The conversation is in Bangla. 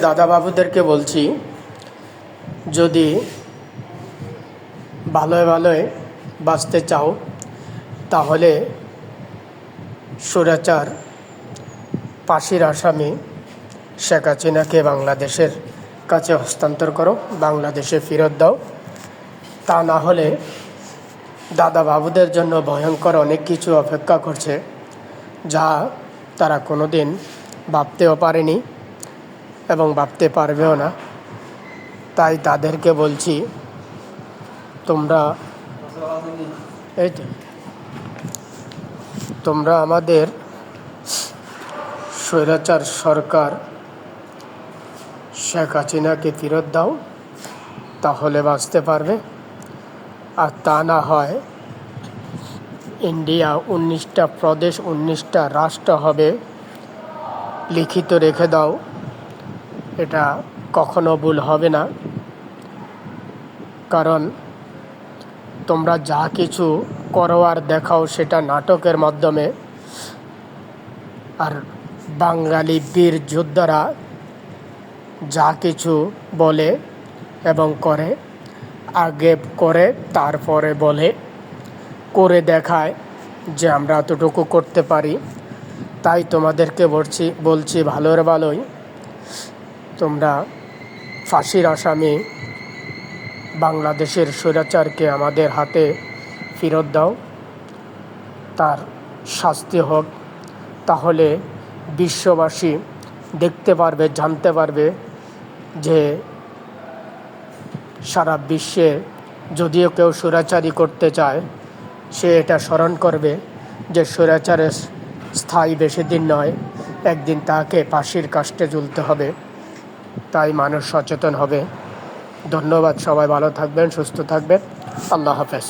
দাদা বাবুদেরকে বলছি, যদি ভালোয় ভালোয় বাঁচতে চাও তাহলে স্বৈরাচার ফাঁসির আসামি শেখ হাসিনাকে বাংলাদেশের কাছে হস্তান্তর করো, বাংলাদেশে ফেরত দাও। তা না হলে দাদা বাবুদের জন্য ভয়ঙ্কর অনেক কিছু অপেক্ষা করছে, যা তারা কোনো দিন ভাবতেও পারেনি এবং ভাবতে পারবেও না। তাই তাদেরকে বলছি, তোমরা আমাদের স্বৈরাচার সরকার শেখ হাসিনাকে ফেরত দাও, তাহলে বাঁচতে পারবে। আর তা না হয় ইন্ডিয়া 19টা প্রদেশ 19টা রাষ্ট্র হবে, লিখিত রেখে দাও। এটা কখনো ভুল হবে না, কারণ তোমরা যা কিছু করো আর দেখাও সেটা নাটকের মাধ্যমে। আর বাঙালি বীর যোদ্ধারা যা কিছু বলে এবং করে, আগে করে তারপরে বলে, করে দেখায় যে আমরা এতটুকু করতে পারি। তাই তোমাদেরকে বলছি ভালোর ভালোই তোমরা ফাঁসির আসামি বাংলাদেশের স্বৈরাচারকে আমাদের হাতে ফেরত দাও, তার শাস্তি হোক। তাহলে বিশ্ববাসী দেখতে পারবে, জানতে পারবে যে সারা বিশ্বে যদিও কেউ স্বৈরাচারী করতে চায়, সে এটা স্মরণ করবে যে স্বৈরাচারের স্থায়ী বেশি দিন নয়, একদিন তাকে ফাঁসির কাস্টে ঝুলতে হবে। তাই মানুষ সচেতন হবে। ধন্যবাদ। সবাই ভালো থাকবেন, সুস্থ থাকবেন। আল্লাহ হাফেজ।